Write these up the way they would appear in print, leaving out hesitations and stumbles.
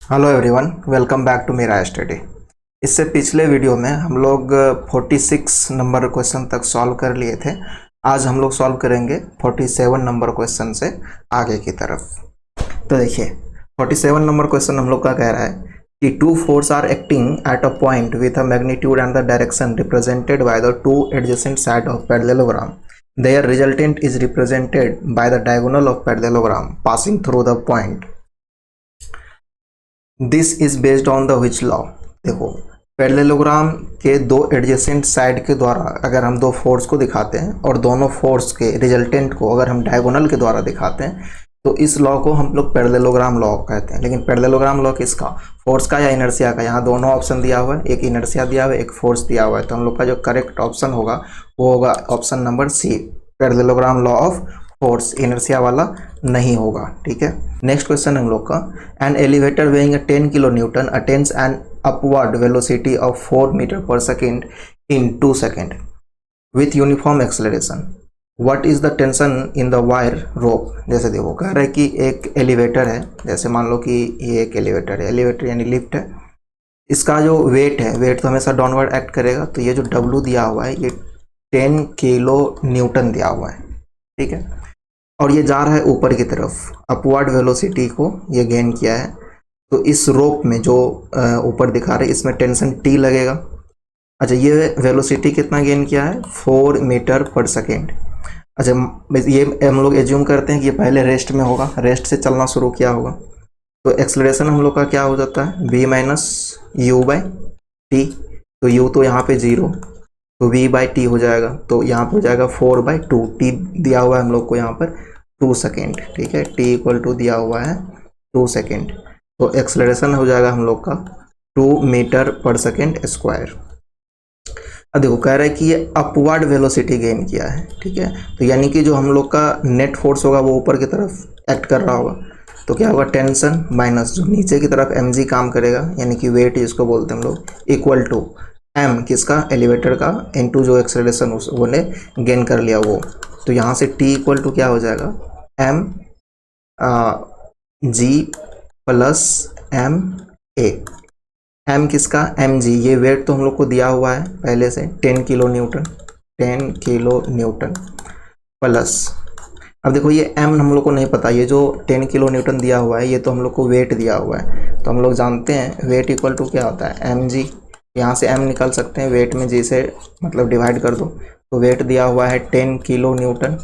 Hello everyone, welcome back to मेरा study. इससे पिछले वीडियो में हम लोग 46 नंबर क्वेश्चन तक सॉल्व कर लिए थे। आज हम लोग सॉल्व करेंगे 47 नंबर क्वेश्चन से आगे की तरफ। तो देखिए 47 नंबर क्वेश्चन हम लोग का कह रहा है कि two forces are acting at a point with a magnitude and the direction represented by the two adjacent side of parallelogram. Their resultant is represented by the diagonal of parallelogram passing through the point. This is based on the which law. देखो, parallelogram के दो adjacent side के द्वारा अगर हम दो force को दिखाते हैं और दोनों फोर्स के रिजल्टेंट को अगर हम डायगोनल के द्वारा दिखाते हैं तो इस लॉ को हम लोग पैरेललोग्राम लॉ कहते हैं। लेकिन पैरेललोग्राम लॉ किसका, फोर्स का या इनर्शिया का? यहाँ दोनों ऑप्शन दिया हुआ है, एक इनर्शिया दिया हुआ है, एक फोर्स दिया हुआ है। तो हम लोग का जो करेक्ट ऑप्शन होगा वो होगा option number C, parallelogram law of force. Inertia वाला नहीं होगा। ठीक है, नेक्स्ट क्वेश्चन हम लोग का, an elevator weighing 10 kilo newton attains an upward velocity of 4 meter पर second in 2 second with uniform acceleration. What is the tension in the wire rope? जैसे देखो, कह रहा है कि एक एलिवेटर है, जैसे मान लो कि ये एक एलिवेटर है, एलिवेटर यानी लिफ्ट है। इसका जो वेट है, वेट तो हमेशा डाउनवर्ड एक्ट करेगा। तो ये जो W दिया हुआ है ये 10 किलो न्यूटन दिया हुआ है। ठीक है, और ये जा रहा है ऊपर की तरफ, अपवर्ड वेलोसिटी को ये गेन किया है। तो इस रोप में जो ऊपर दिखा रहे इसमें टेंशन T लगेगा। अच्छा, ये वेलोसिटी कितना गेन किया है? 4 मीटर पर सेकेंड। अच्छा, ये हम लोग एज्यूम करते हैं कि ये पहले रेस्ट में होगा, रेस्ट से चलना शुरू किया होगा। तो एक्सेलरेशन हम लोग का क्या हो जाता है? v minus you by T. तो u तो यहाँ पे 0, तो v बाई टी हो जाएगा। तो यहाँ पे हो जाएगा 4/2। टी दिया हुआ है हम लोग को यहाँ पर 2 सेकेंड। ठीक है, t इक्वल टू दिया हुआ है 2 सेकेंड। तो एक्सेलरेशन हो जाएगा हम लोग का 2 मीटर पर सेकेंड स्क्वायर। अब देखो, कह रहा है कि ये अपवर्ड वेलोसिटी गेन किया है। ठीक है, तो यानी कि जो हम लोग का नेट फोर्स होगा वो ऊपर की तरफ एक्ट कर रहा होगा। तो क्या होगा? टेंशन माइनस जो नीचे की तरफ mg काम करेगा, यानी कि वेट जिसको बोलते हैं हम लोग, इक्वल टू m किसका? एलिवेटर का, इनटू जो एक्सेलरेशन उसने गेन कर लिया वो। तो यहाँ से t इक्वल टू क्या हो जाएगा? m g plus m a। m किसका? mg, ये वेट तो हम लोग को दिया हुआ है पहले से 10 kilo Newton, 10 kilo Newton plus, अब देखो ये m हम लोग को नहीं पता, ये जो 10 किलो न्यूटन दिया हुआ है ये तो हम लोग को वेट दिया हुआ है। तो हम लोग जानते हैं वेट इक्वल टू क्या होता है? mg। यहाँ से m निकाल सकते हैं, वेट में g से मतलब डिवाइड कर दो। तो वेट दिया हुआ है 10 किलो न्यूटन,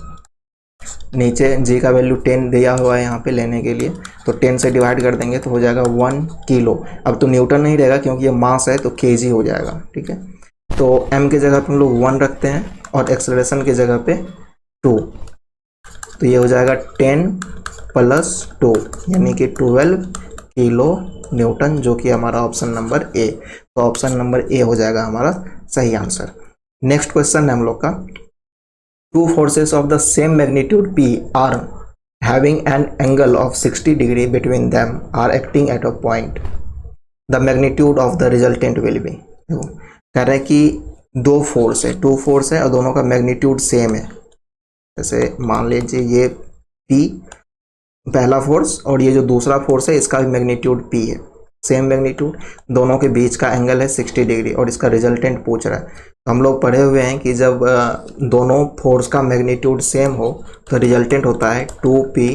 नीचे g का वैल्यू 10 दिया हुआ है यहाँ पे लेने के लिए। तो 10 से डिवाइड कर देंगे तो हो जाएगा 1 किलो। अब तो न्यूटन नहीं रहेगा क्योंकि ये मास है, तो kg हो जाएगा। ठीक है, तो m के जगह पे हम लोग 1 रखते हैं और एक्सेलरेशन के जगह पे 2। तो ये हो जाएगा 10 प्लस 2 यानी कि 12 किलो न्यूटन, जो कि हमारा ऑप्शन नंबर ए। तो ऑप्शन नंबर ए हो जाएगा हमारा सही आंसर। नेक्स्ट क्वेश्चन है हम लोग का, two forces of the same magnitude P are having an angle of 60 degree between them are acting at a point. The magnitude of the resultant will be। देखो, कह रहा है कि दो फोर्स है, टू फोर्स है और दोनों का मैग्नीट्यूड सेम है। जैसे मान लीजिए ये P पहला फोर्स और ये जो दूसरा फोर्स है इसका भी मैग्नीट्यूड P है, सेम मैग्नीट्यूड, दोनों के बीच का एंगल है 60 डिग्री और इसका रिजल्टेंट पूछ रहा है। तो हम लोग पढ़े हुए हैं कि जब दोनों फोर्स का मैग्नीट्यूड सेम हो तो रिजल्टेंट होता है 2p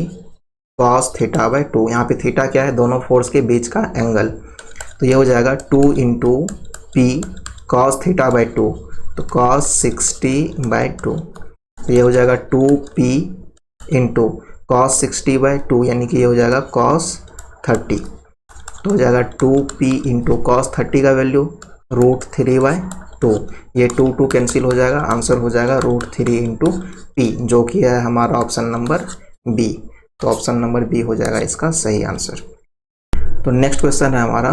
cos θ/2। यहाँ पे थीटा क्या है? दोनों फोर्स के बीच का एंगल। तो ये हो जाएगा 2 × p cos θ/2, तो cos 60/2। तो ये हो जाएगा 2p × cos 60/2 यानी कि ये हो जाएगा cos 30। तो हो जाएगा 2p × cos 30 का वैल्यू √3/2। ये 2 कैंसिल हो जाएगा, आंसर हो जाएगा √3 × p, जो कि है हमारा ऑप्शन नंबर बी। तो ऑप्शन नंबर बी हो जाएगा इसका सही आंसर। तो नेक्स्ट क्वेश्चन है हमारा,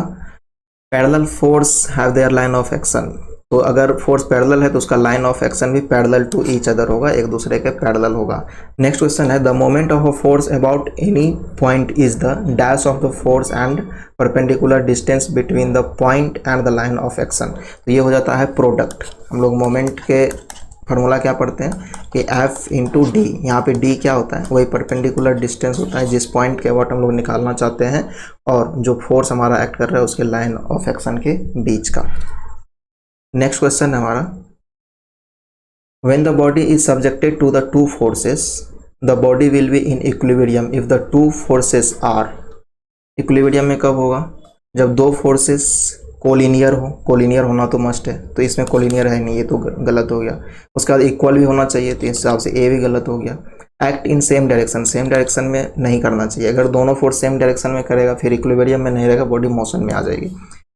parallel force have their line of action. तो अगर फोर्स पैरेलल है तो उसका लाइन ऑफ एक्शन भी पैरेलल टू ईच अदर होगा, एक दूसरे के पैरेलल होगा। नेक्स्ट क्वेश्चन है, the moment of a force about any point is the dash of the force and perpendicular distance between the point and the line of action. तो ये हो जाता है प्रोडक्ट। हम लोग मोमेंट के फार्मूला क्या पढ़ते हैं कि F इंटू डी, यहाँ पे डी क्या होता है, वही परपेंडिकुलर डिस्टेंस होता है जिस पॉइंट के अबाउट हम लोग निकालना चाहते हैं और जो फोर्स हमारा एक्ट कर रहा है उसके लाइन ऑफ एक्शन के बीच का। नेक्स्ट क्वेश्चन है हमारा, when the body is subjected to the two forces the body will be in equilibrium if the two forces are. Equilibrium में कब होगा, जब दो फोर्सेस कोलिनियर हो, कोलिनियर होना तो मस्ट है, तो इसमें कोलिनियर है नहीं, ये तो गलत हो गया। उसके बाद इक्वल भी होना चाहिए, तो इस हिसाब से ए भी गलत हो गया। Act in same direction, same direction में नहीं करना चाहिए, अगर दोनों फोर्स सेम डायरेक्शन में करेगा फिर इक्विलिब्रियम में नहीं रहेगा, बॉडी मोशन में आ जाएगी।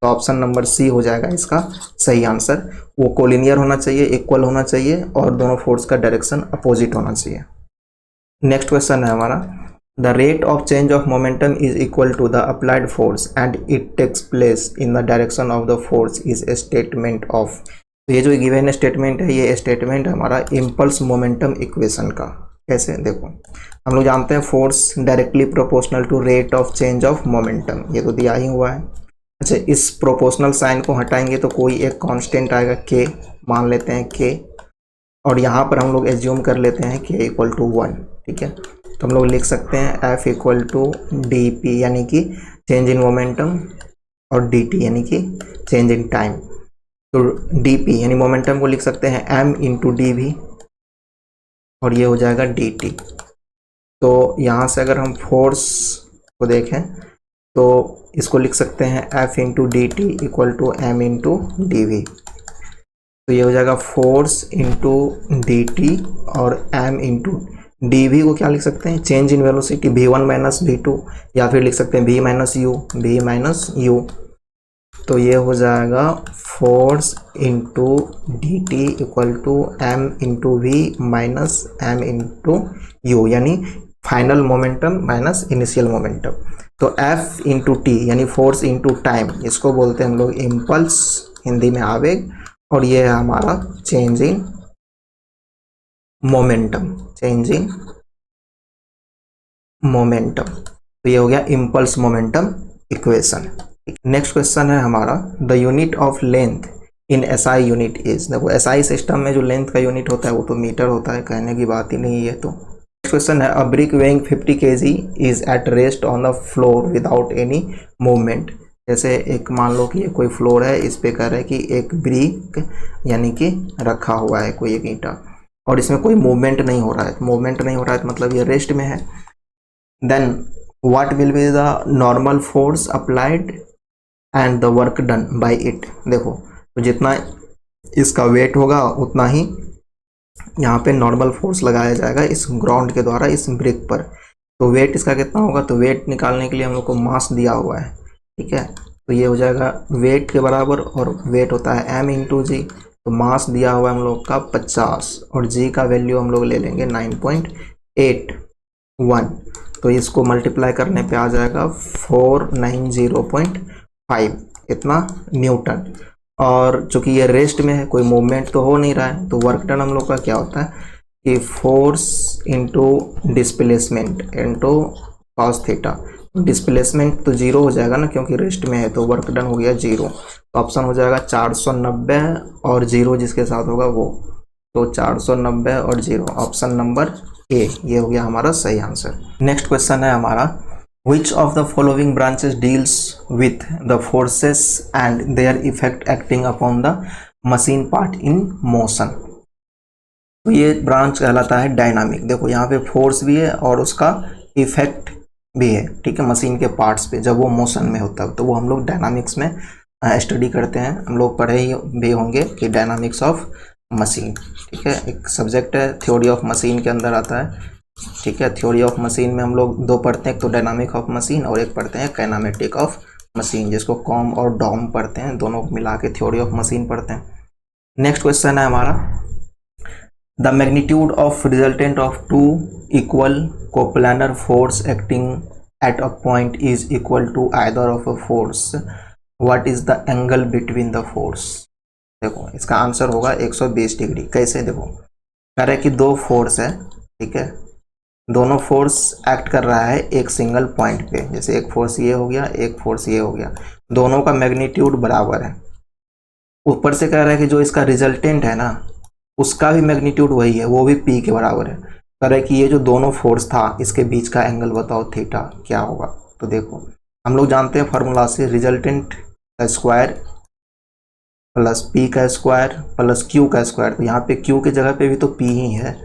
तो ऑप्शन नंबर सी हो जाएगा इसका सही आंसर। वो कोलिनियर होना चाहिए, इक्वल होना चाहिए और दोनों फोर्स का डायरेक्शन अपोजिट होना चाहिए। नेक्स्ट क्वेश्चन है हमारा, the rate of change of momentum is equal to the applied force and it takes place in the direction of the force is a statement of. तो ये जो given statement है, ये statement हमारा impulse momentum equation का। कैसे, देखो हम लोग जानते हैं force directly proportional to rate of change of momentum, ये तो दिया ही हुआ है। अच्छा, इस प्रोपोर्शनल साइन को हटाएंगे तो कोई एक कांस्टेंट आएगा k, मान लेते हैं k, और यहाँ पर हम लोग एज्यूम कर लेते हैं k इक्वल टू 1। ठीक है, तो हम लोग लिख सकते हैं F equal to D P यानी कि चेंज इन मोमेंटम और डी टी यानी कि चेंज इन टाइम। तो डी पी यानी मोमेंटम को लिख सकते हैं m इंटू डी वी और ये हो जाएगा डी टी। तो यहाँ से अगर हम फोर्स को देखें तो इसको लिख सकते हैं F into D T equal to m into D V. तो ये हो जाएगा फोर्स इंटू डी टी और m इंटू डी वी को क्या लिख सकते हैं, change in velocity v1 minus v2, या फिर लिख सकते हैं v माइनस यू। तो ये हो जाएगा force into D T equal to m into V minus m into U, यानी final momentum minus initial momentum. तो F इंटू टी यानी फोर्स इंटू टाइम, इसको बोलते हैं हम लोग इम्पल्स, हिंदी में आवेग, और ये है हमारा change in momentum, change in momentum. तो ये हो गया impulse momentum equation. Next question है हमारा, the unit of length in SI unit is. देखो एसआई सिस्टम में जो लेंथ का यूनिट होता है वो तो मीटर होता है, कहने की बात ही नहीं है। तो नेक्स्ट क्वेश्चन है, अ brick weighing 50 kg is at rest on the floor without any movement. जैसे एक मान लो कि ये कोई फ्लोर है, इस पे कह रहा है कि एक ब्रिक यानी कि रखा हुआ है कोई एक ईंटा और इसमें कोई मूवमेंट नहीं हो रहा है। मूवमेंट नहीं हो रहा है मतलब ये रेस्ट में है। Then what will be the normal force applied and the work done by it. देखो तो जितना इसका वेट होगा उतना ही यहाँ पे नॉर्मल फोर्स लगाया जाएगा इस ग्राउंड के द्वारा इस ब्रिक पर। तो वेट इसका कितना होगा, तो वेट निकालने के लिए हम लोग को मास दिया हुआ है। ठीक है, तो ये हो जाएगा वेट के बराबर, और वेट होता है m इंटू जी। तो मास दिया हुआ है हम लोग का 50 और g का वैल्यू हम लोग ले लेंगे 9.81। तो इसको मल्टीप्लाई करने पे आ जाएगा 490.5 इतना न्यूटन। और चूंकि ये रेस्ट में है, कोई मूवमेंट तो हो नहीं रहा है, तो वर्क डन हम लोग का क्या होता है कि force into displacement into cos theta. Displacement तो जीरो हो जाएगा ना, क्योंकि रेस्ट में है, तो वर्क डन हो गया जीरो। तो ऑप्शन हो जाएगा 490 और जीरो जिसके साथ होगा वो, तो 490 और जीरो, ऑप्शन नंबर ए, ये हो गया हमारा सही आंसर। नेक्स्ट क्वेश्चन है हमारा, Which of the following branches deals with the forces and their effect acting upon the machine part in motion। तो ये ब्रांच कहलाता है डायनामिक। देखो यहाँ पे फोर्स भी है और उसका इफेक्ट भी है। ठीक है, मशीन के पार्ट्स पे जब वो मोशन में होता है, तो वो हम लोग डायनामिक्स में स्टडी करते हैं। हम लोग पढ़े ही भी होंगे कि डायनामिक्स ऑफ मशीन। ठीक है, एक सब्जेक्ट है, थ्योरी ऑफ मशीन के अंदर आता है। ठीक है, थ्योरी ऑफ मशीन में हम लोग दो पढ़ते हैं, एक तो डायनामिक ऑफ मशीन और एक पढ़ते हैं काइनेमेटिक ऑफ मशीन, जिसको कॉम और डॉम पढ़ते हैं, दोनों को मिला के थ्योरी ऑफ मशीन पढ़ते हैं। नेक्स्ट क्वेश्चन है हमारा, the magnitude of resultant of two equal coplanar force acting at a point is equal to either of a force, what is the angle between the force. देखो इसका answer होगा 120 degree. कैसे, देखो कह रहे कि दो फोर्स है। ठीक है, दोनों फोर्स एक्ट कर रहा है एक सिंगल पॉइंट पे, जैसे एक फोर्स ये हो गया, एक फोर्स ये हो गया, दोनों का मैग्नीट्यूड बराबर है। ऊपर से कह रहा है कि जो इसका रिजल्टेंट है ना उसका भी मैग्नीट्यूड वही है, वो भी p के बराबर है। कह रहा है कि ये जो दोनों फोर्स था इसके बीच का एंगल बताओ थीटा क्या होगा। तो देखो हम लोग जानते हैं फार्मूला से, रिजल्टेंट का स्क्वायर प्लस p का स्क्वायर प्लस q का स्क्वायर। तो यहाँ पे q की जगह पे भी तो p ही है,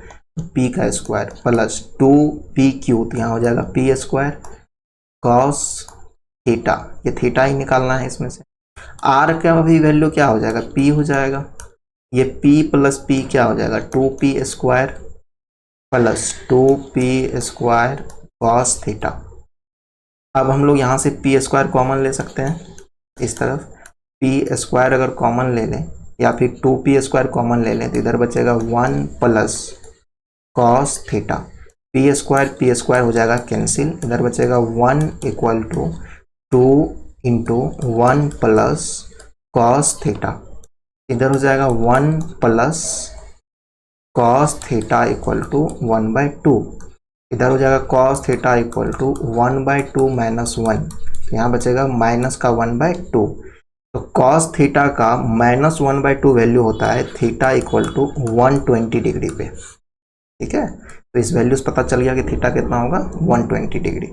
p का स्क्वायर प्लस 2pq, तो यहाँ हो जाएगा p स्क्वायर कॉस थीटा, ये थीटा ही निकालना है इसमें से। r का भी वैल्यू क्या हो जाएगा, p हो जाएगा, ये p प्लस p क्या हो जाएगा 2p square plus 2p square cos theta. अब हम लोग यहाँ से p स्क्वायर कॉमन ले सकते हैं इस तरफ, p स्क्वायर अगर कॉमन ले लें या फिर 2p स्क्वायर कॉमन ले लें तो इधर बचेगा 1 plus cos theta, p square हो जाएगा कैंसिल, इधर बचेगा 1 equal to 2 into 1 plus cos theta, इधर हो जाएगा 1 plus cos theta equal to 1/2, इधर हो जाएगा cos theta equal to 1/2 minus 1, तो यहाँ बचेगा माइनस का 1/2। तो कॉस थीटा का माइनस 1/2 वैल्यू होता है थीटा इक्वल टू 120 डिग्री पे, ठीक है। तो इस वैल्यू से पता चल गया कि थीटा कितना होगा 120 डिग्री।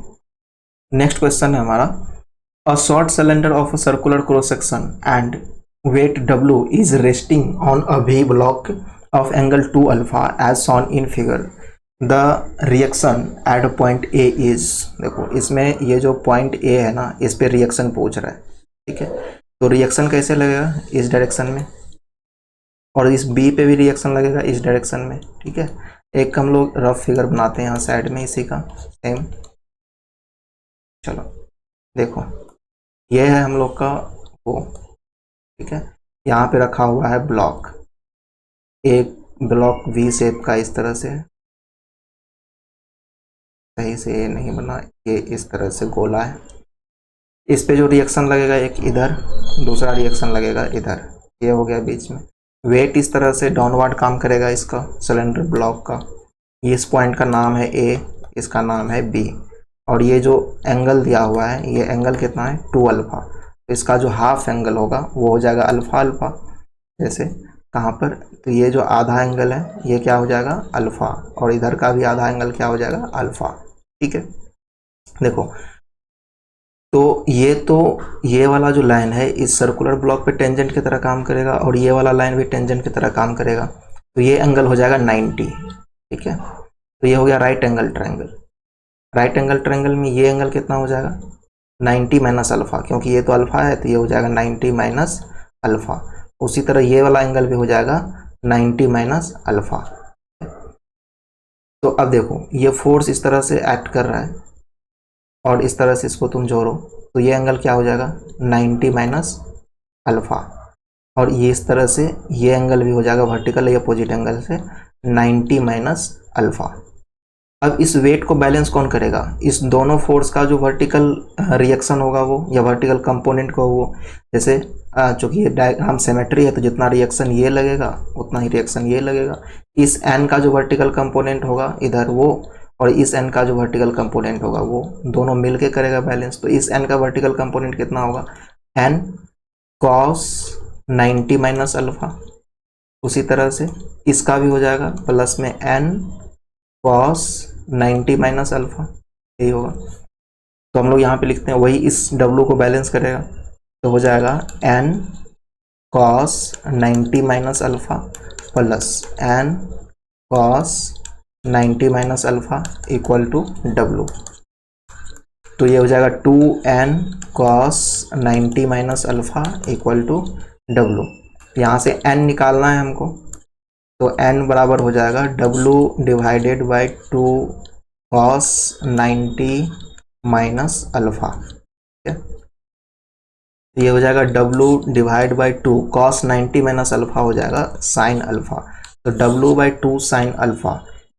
नेक्स्ट क्वेश्चन है हमारा, a short cylinder of a circular cross section and weight W is resting on a V block of angle 2 alpha as shown in figure, the reaction at point A is. देखो इसमें ये जो point A है ना, इस पे reaction पूछ रहा है, ठीक है। तो रिएक्शन कैसे लगेगा, इस डायरेक्शन में, और इस B पे भी रिएक्शन लगेगा इस डायरेक्शन में, ठीक है। एक हम लोग रफ फिगर बनाते हैं यहाँ साइड में इसी का सेम। चलो देखो ये है हम लोग का वो, ठीक है। यहाँ पे रखा हुआ है ब्लॉक, एक ब्लॉक V शेप का इस तरह से, सही से ये नहीं बना, ये इस तरह से गोला है। इस पे जो रिएक्शन लगेगा एक इधर, दूसरा रिएक्शन लगेगा इधर, ये हो गया बीच में। वेट इस तरह से डाउनवर्ड काम करेगा इसका सिलेंडर ब्लॉक का। इस पॉइंट का नाम है A, इसका नाम है B, और ये जो एंगल दिया हुआ है ये एंगल कितना है 2 अल्फा। तो इसका जो हाफ एंगल होगा वो हो जाएगा अल्फा अल्फा, जैसे कहाँ पर, तो ये जो आधा एंगल है ये क्या हो जाएगा अल्फा, और इधर का भी आधा एंगल क्या हो जाएगा अल्फा, ठीक है। देखो तो ये वाला जो लाइन है इस सर्कुलर ब्लॉक पे टेंजेंट की तरह काम करेगा, और ये वाला लाइन भी टेंजेंट की तरह काम करेगा। तो ये एंगल हो जाएगा 90, ठीक है। तो ये हो गया right angle triangle. Right angle triangle में ये एंगल कितना हो जाएगा 90 माइनस अल्फा, क्योंकि ये तो अल्फा है तो ये हो जाएगा 90 माइनस अल्फा। उसी तरह ये वाला एंगल भी हो जाएगा 90 माइनस अल्फा। तो अब देखो ये फोर्स इस तरह से एक्ट कर रहा है और इस तरह से इसको तुम जोड़ो तो ये एंगल क्या हो जाएगा 90 माइनस अल्फा, और ये इस तरह से ये एंगल भी हो जाएगा वर्टिकल या अपोजिट एंगल से 90 माइनस अल्फा। अब इस वेट को बैलेंस कौन करेगा, इस दोनों फोर्स का जो वर्टिकल रिएक्शन होगा वो, या वर्टिकल कंपोनेंट को वो, जैसे चूंकि ये डायग्राम सिमेट्री है तो जितना रिएक्शन ये लगेगा उतना ही रिएक्शन ये लगेगा। इस एन का जो वर्टिकल कंपोनेंट होगा इधर वो, और इस एन का जो वर्टिकल कंपोनेंट होगा वो, दोनों मिलके करेगा बैलेंस। तो इस एन का वर्टिकल कंपोनेंट कितना होगा एन कॉस 90 माइनस अल्फा, उसी तरह से इसका भी हो जाएगा प्लस में एन कॉस 90 माइनस अल्फा, यही होगा। तो हम लोग यहाँ पे लिखते हैं वही इस W को बैलेंस करेगा, तो हो जाएगा N cos 90 minus alpha plus N cos 90 minus alpha equal to W। तो ये हो जाएगा 2n cos 90 minus alpha equal to W। यहाँ से n निकालना है हमको, तो n बराबर हो जाएगा W divided by 2 cos 90 minus alpha, ठीक है। ये हो जाएगा W divide by 2 cos 90 minus alpha हो जाएगा साइन अल्फा, तो W/2 साइन अल्फा,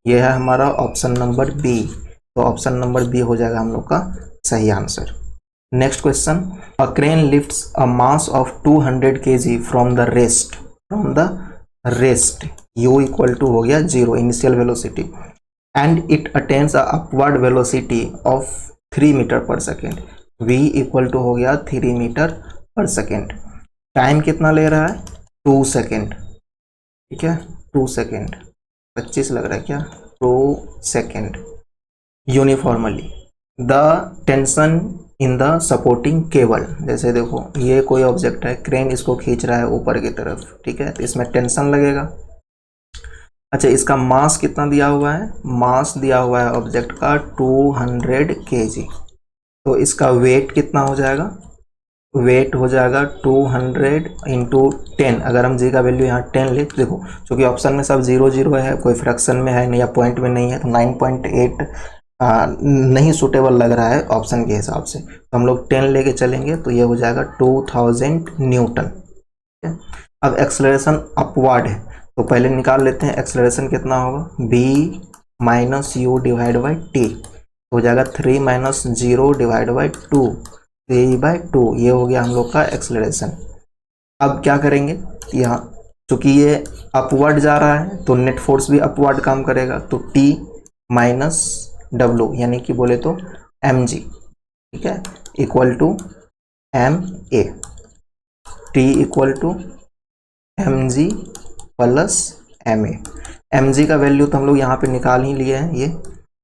ये है हमारा ऑप्शन नंबर बी। तो ऑप्शन नंबर बी हो जाएगा हम लोग का सही answer. Next question, a crane lifts a mass of 200 kg from the rest u equal to हो गया 0 initial velocity, and it attains a upward velocity of 3 metre पर सेकेंड, v इक्वल टू हो गया 3 मीटर पर second. Time कितना ले रहा है 2 सेकेंड, ठीक है। 2 सेकेंड, 25 लग रहा है क्या, 2 second uniformly the tension in the supporting cable. जैसे देखो ये कोई ऑब्जेक्ट है, क्रेन इसको खींच रहा है ऊपर की तरफ, ठीक है, तो इसमें टेंशन लगेगा। अच्छा, इसका मास कितना दिया हुआ है, मास दिया हुआ है ऑब्जेक्ट का 200 kg। तो इसका वेट कितना हो जाएगा, वेट हो जाएगा 200 इंटू 10। अगर हम जी का वैल्यू यहाँ 10 ले तो देखो चूँकि ऑप्शन में सब 0 0 है, कोई फ्रैक्शन में है नहीं या पॉइंट में नहीं है, तो 9.8 नहीं सुटेबल लग रहा है ऑप्शन के हिसाब से, तो हम लोग 10 लेके चलेंगे तो ये हो जाएगा 2000 न्यूटन। अब एक्सेलरेशन अपवर्ड है तो पहले निकाल लेते हैं एक्सेलरेशन कितना होगा, b minus you divide by T, हो जाएगा 3 माइनस 0 डिवाइड बाई 2, 3/2। ये हो गया हम लोग का एक्सेलरेशन। अब क्या करेंगे, यहाँ चूँकि ये अपवर्ड जा रहा है तो नेट फोर्स भी अपवर्ड काम करेगा, तो T माइनस W यानी कि बोले तो mg, ठीक है, equal to ma, T equal to mg plus ma। mg का वैल्यू तो हम लोग यहाँ पे निकाल ही लिए हैं, ये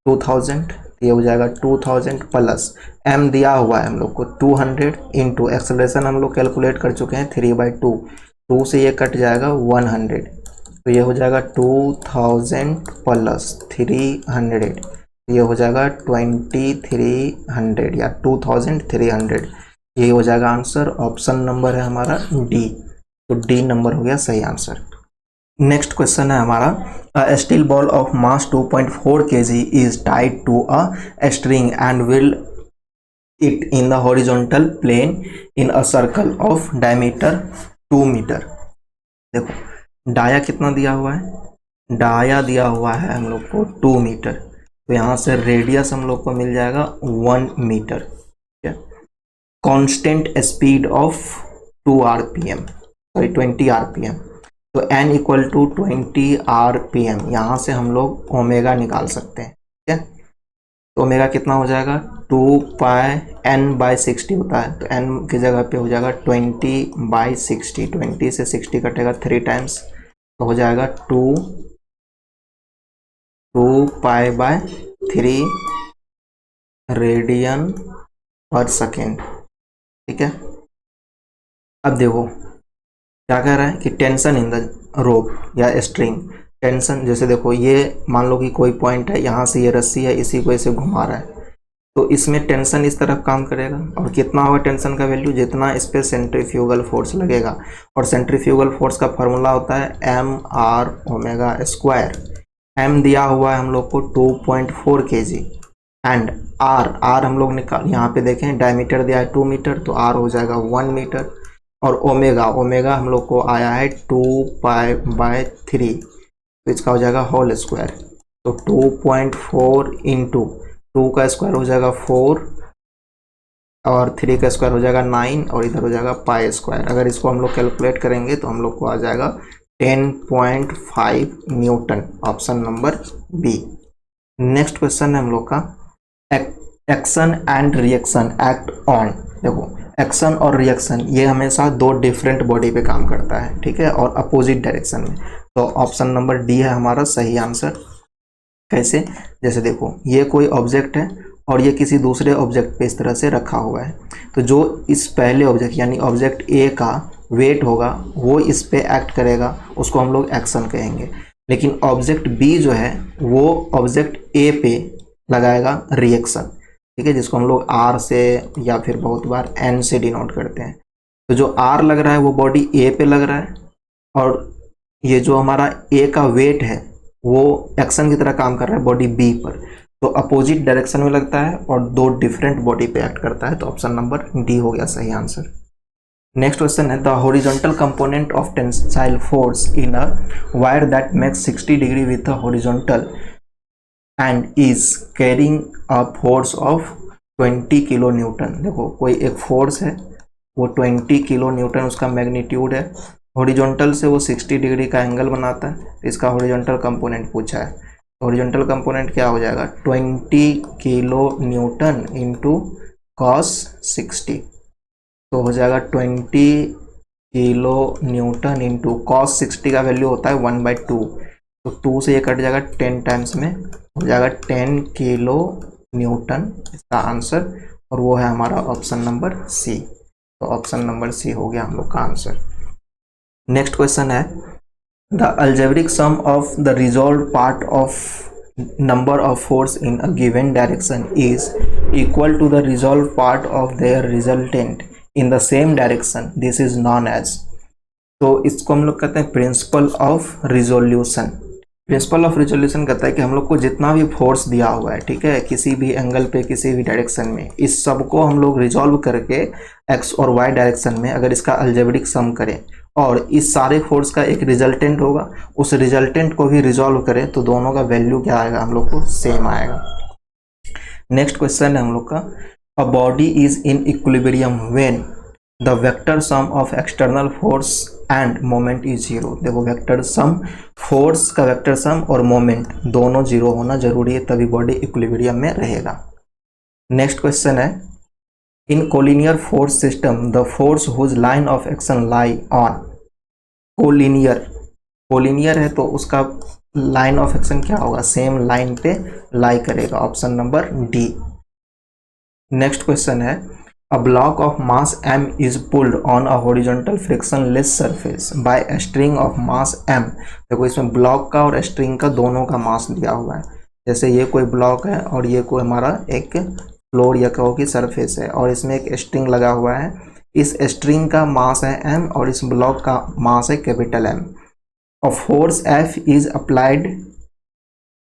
2000, ये हो जाएगा 2000 प्लस m दिया हुआ है हम लोग को 200 इंटू एक्सेलरेशन हम लोग कैलकुलेट कर चुके हैं 3/2, 2 से ये कट जाएगा 100, तो ये हो जाएगा 2000 प्लस 300, ये हो जाएगा 2300 या 2300, ये हो जाएगा आंसर। ऑप्शन नंबर है हमारा डी, तो डी नंबर हो गया सही आंसर। नेक्स्ट क्वेश्चन है हमारा, a steel ball of mass 2.4 kg is tied to a string and will it in the horizontal plane in a circle of diameter 2 metre. देखो dia कितना दिया हुआ है, डाया दिया हुआ है हम लोग को 2 मीटर, तो यहाँ से रेडियस हम लोग को मिल जाएगा 1 मीटर, ठीक है। Constant speed of 2 RPM, sorry 20 RPM, तो n इक्वल टू 20 आरपीएम, यहाँ से हम लोग ओमेगा निकाल सकते हैं, ठीक है। तो ओमेगा कितना हो जाएगा, 2πn/60 होता है, तो n की जगह पे हो जाएगा 20/60, 20 से 60 कटेगा 3 टाइम्स, तो हो जाएगा 2π/3 रेडियन पर सेकेंड, ठीक है। अब देखो क्या कह रहा है कि टेंशन इन द रोप या स्ट्रिंग, टेंशन जैसे देखो ये मान लो कि कोई पॉइंट है, यहाँ से ये रस्सी है, इसी को ऐसे घुमा रहा है, तो इसमें टेंशन इस तरफ काम करेगा, और कितना होगा टेंशन का वैल्यू, जितना इस पर सेंट्रीफ्यूगल फोर्स लगेगा, और सेंट्रीफ्यूगल फोर्स का फॉर्मूला होता है mr²। m दिया हुआ है हम लोग को 2.4 kg एंड r हम लोग निकाल, यहाँ पे देखें डायमीटर दिया है 2 मीटर, तो r हो जाएगा 1 मीटर, और ओमेगा हम लोग को आया है 2π/3, तो इसका हो जाएगा होल स्क्वायर, तो 2.4 इंटू 2 का स्क्वायर हो जाएगा 4 और 3 का स्क्वायर हो जाएगा 9 और इधर हो जाएगा π²। अगर इसको हम लोग कैलकुलेट करेंगे तो हम लोग को आ जाएगा 10.5 newton, option number B. Next question है हम लोग का, action and reaction act on. देखो एक्शन और रिएक्शन ये हमेशा दो डिफरेंट बॉडी पे काम करता है, ठीक है, और अपोजिट डायरेक्शन में, तो ऑप्शन नंबर डी है हमारा सही आंसर। कैसे, जैसे देखो ये कोई ऑब्जेक्ट है और ये किसी दूसरे ऑब्जेक्ट पे इस तरह से रखा हुआ है, तो जो इस पहले ऑब्जेक्ट यानी ऑब्जेक्ट ए का वेट होगा वो इस पे एक्ट करेगा, उसको हम लोग एक्शन कहेंगे, लेकिन ऑब्जेक्ट बी जो है वो ऑब्जेक्ट ए पे लगाएगा रिएक्शन, ठीक है, जिसको हम लोग आर से या फिर बहुत बार एन से डिनोट करते हैं। तो जो आर लग रहा है वो बॉडी ए पे लग रहा है, और ये जो हमारा ए का वेट है वो एक्शन की तरह काम कर रहा है बॉडी बी पर, तो अपोजिट डायरेक्शन में लगता है और दो डिफरेंट बॉडी पे एक्ट करता है, तो ऑप्शन नंबर डी हो गया सही आंसर। नेक्स्ट क्वेश्चन है, the horizontal component of tensile force in a wire that makes 60 degree with the horizontal and is carrying a force of 20 kilo Newton. देखो कोई एक फोर्स है वो 20 किलो न्यूटन उसका मैग्नीट्यूड है, हॉरिजॉन्टल से वो 60 डिग्री का एंगल बनाता है, तो इसका हॉरिजॉन्टल कंपोनेंट पूछा है। हॉरिजॉन्टल कंपोनेंट क्या हो जाएगा, 20 किलो न्यूटन इंटू cos 60, तो हो जाएगा 20 किलो न्यूटन इंटू कॉस 60 का वैल्यू होता है 1/2, तो 2 से ये कट जाएगा, 10 टाइम्स में हो जाएगा 10 किलो न्यूटन इसका आंसर, और वो है हमारा ऑप्शन नंबर सी। तो ऑप्शन नंबर सी हो गया हम लोग का आंसर। नेक्स्ट क्वेश्चन है the algebraic sum of the resolved part of number of force in a given direction is equal to the resolved part of their resultant in the same direction. This is known as, तो इसको हम लोग कहते हैं principle of resolution. Principle of resolution कहता है कि हम लोग को जितना भी फोर्स दिया हुआ है, ठीक है, किसी भी एंगल पे किसी भी डायरेक्शन में, इस सब को हम लोग रिजॉल्व करके एक्स और वाई डायरेक्शन में अगर इसका अलजेब्रिक सम करें और इस सारे फोर्स का एक रिजल्टेंट होगा, उस रिजल्टेंट को भी रिजॉल्व करें तो दोनों का वैल्यू क्या आएगा, हम लोग को सेम आएगा। नेक्स्ट क्वेश्चन है हम लोग का, a body is in equilibrium when the vector sum of external force end moment is zero. देखो वेक्टर सम, फोर्स का वेक्टर सम और मोमेंट दोनों जीरो होना जरूरी है, तभी बॉडी इक्विलिब्रियम में रहेगा। नेक्स्ट क्वेश्चन है, in collinear force system the force whose line of action lie on. Collinear, collinear है तो उसका लाइन ऑफ एक्शन क्या होगा, सेम लाइन पे लाई करेगा, option number D. Next question है, a block of mass m is pulled on a horizontal frictionless surface by a string of mass m। देखो इसमें ब्लॉक का और स्ट्रिंग का दोनों का मास दिया हुआ है। जैसे ये कोई ब्लॉक है और ये कोई हमारा एक फ्लोर या कहो कि सरफेस है, और इसमें एक स्ट्रिंग लगा हुआ है। इस स्ट्रिंग का मास है m और इस ब्लॉक का मास है कैपिटल M। और force F is applied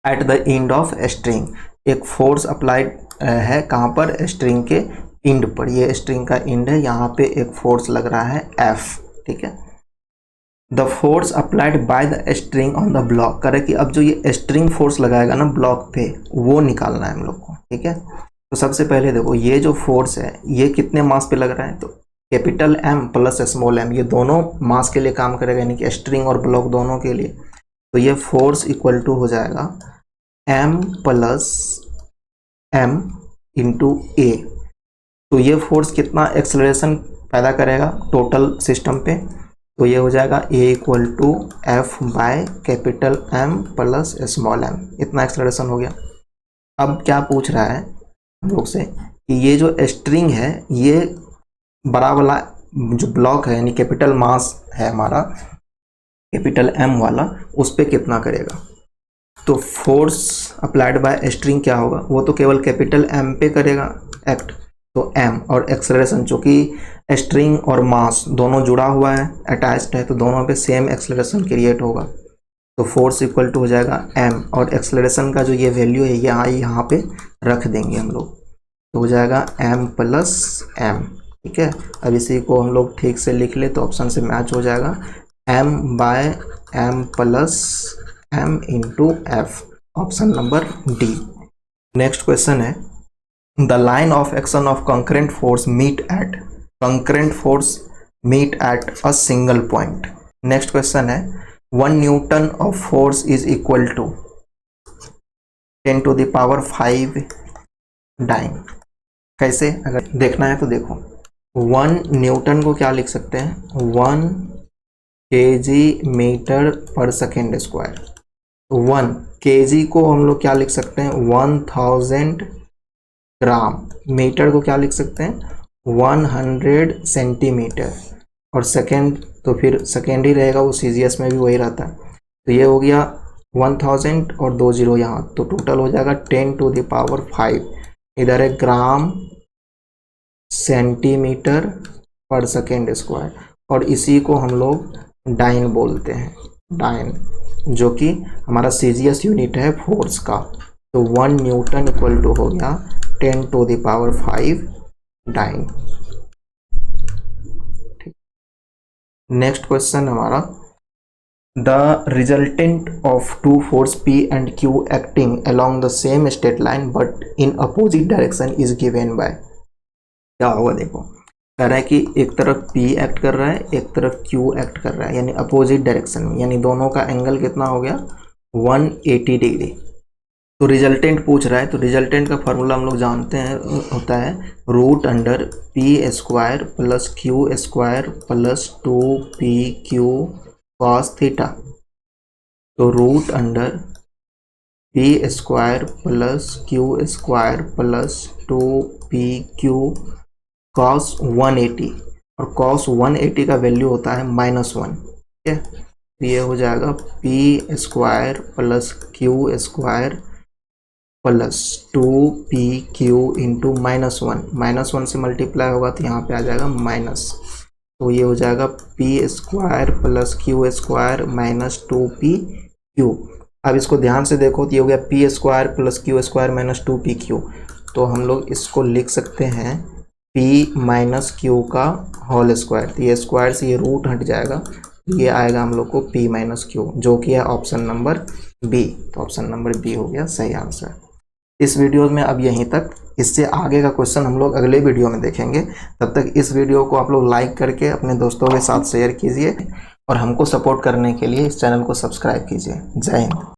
at the end of string. एक फोर्स अप्लाइड है कहाँ पर, स्ट्रिंग के इंड पर। ये स्ट्रिंग का इंड है, यहाँ पे एक फोर्स लग रहा है F, ठीक है। The force applied by the string on the block, करे कि अब जो ये स्ट्रिंग फोर्स लगाएगा ना ब्लॉक पे, वो निकालना है हम लोग को, ठीक है। तो सबसे पहले देखो ये जो फोर्स है ये कितने मास पे लग रहा है, तो capital M plus small m, ये दोनों मास के लिए काम करेगा, यानी कि स्ट्रिंग और ब्लॉक दोनों के लिए। तो ये फोर्स इक्वल टू हो जाएगा m प्लस m इंटू ए। तो ये फोर्स कितना एक्सेलरेशन पैदा करेगा टोटल सिस्टम पे, तो ये हो जाएगा a equal to F by capital M plus small m। इतना एक्सेलरेशन हो गया। अब क्या पूछ रहा है हम लोग से कि ये जो स्ट्रिंग है, ये बड़ा वाला जो ब्लॉक है यानी कैपिटल मास है हमारा कैपिटल M वाला, उस पर कितना करेगा। तो फोर्स अप्लाइड बाय स्ट्रिंग क्या होगा, वो तो केवल कैपिटल M पे करेगा एक्ट, तो M, और एक्सेलरेशन चूँकि स्ट्रिंग और मास दोनों जुड़ा हुआ है, अटैच्ड है, तो दोनों पे सेम एक्सेलरेशन क्रिएट होगा। तो फोर्स इक्वल टू हो जाएगा M, और एक्सेलरेशन का जो ये वैल्यू है यहाँ पे रख देंगे हम लोग, तो हो जाएगा M प्लस M, ठीक है। अब इसी को हम लोग ठीक से लिख ले तो ऑप्शन से मैच हो जाएगा, M by M plus M into F, option number D. Next question है, the line of action of concurrent force meet at a single point. Next question है, 1 newton of force is equal to 10 to the power 5 dyne. कैसे, अगर देखना है तो देखो, 1 Newton को क्या लिख सकते हैं, 1 kg मीटर पर सेकेंड स्क्वायर। 1 kg को हम लोग क्या लिख सकते हैं, 1000 ग्राम। मीटर को क्या लिख सकते हैं, 100 सेंटीमीटर। और सेकेंड तो फिर सेकेंड ही रहेगा, वो CGS में भी वही रहता है। तो ये हो गया 1000 और 2 जीरो यहाँ, तो टोटल हो जाएगा 10 टू द पावर 5। इधर है ग्राम सेंटीमीटर पर सेकेंड स्क्वायर, और इसी को हम लोग डाइन बोलते हैं, डाइन, जो कि हमारा CGS यूनिट है फोर्स का। तो 1 न्यूटन इक्वल टू हो गया 10 to the power 5 dyne. Next question हमारा, the resultant of 2 force P and Q acting along the same straight line but in opposite direction is given by. क्या होगा, देखो कह रहा है कि एक तरफ P एक्ट कर रहा है, एक तरफ Q एक्ट कर रहा है, यानी अपोजिट डायरेक्शन में, यानी दोनों का एंगल कितना हो गया 180 डिग्री। तो रिजल्टेंट पूछ रहा है, तो रिजल्टेंट का फॉर्मूला हम लोग जानते हैं, होता है root under P square plus Q square plus 2pq cos theta. तो root under P square plus Q square plus 2pq cos 180, और कॉस 180 का वैल्यू होता है -1, ठीक है। तो ये हो जाएगा P square plus Q square plus 2pq into -1 से मल्टीप्लाई होगा तो यहाँ पे आ जाएगा माइनस, तो ये हो जाएगा P square plus Q square minus 2pq। अब इसको ध्यान से देखो तो ये हो गया P square plus Q square minus 2pq, तो हम लोग इसको लिख सकते हैं p माइनस क्यू का होल स्क्वायर। तो ये स्क्वायर से ये रूट हट जाएगा, ये आएगा हम लोग को p माइनस क्यू, जो कि है ऑप्शन नंबर बी। तो ऑप्शन नंबर बी हो गया सही आंसर। इस वीडियो में अब यहीं तक, इससे आगे का क्वेश्चन हम लोग अगले वीडियो में देखेंगे। तब तक इस वीडियो को आप लोग लाइक करके अपने दोस्तों के साथ शेयर कीजिए, और हमको सपोर्ट करने के लिए इस चैनल को सब्सक्राइब कीजिए। जय हिंद।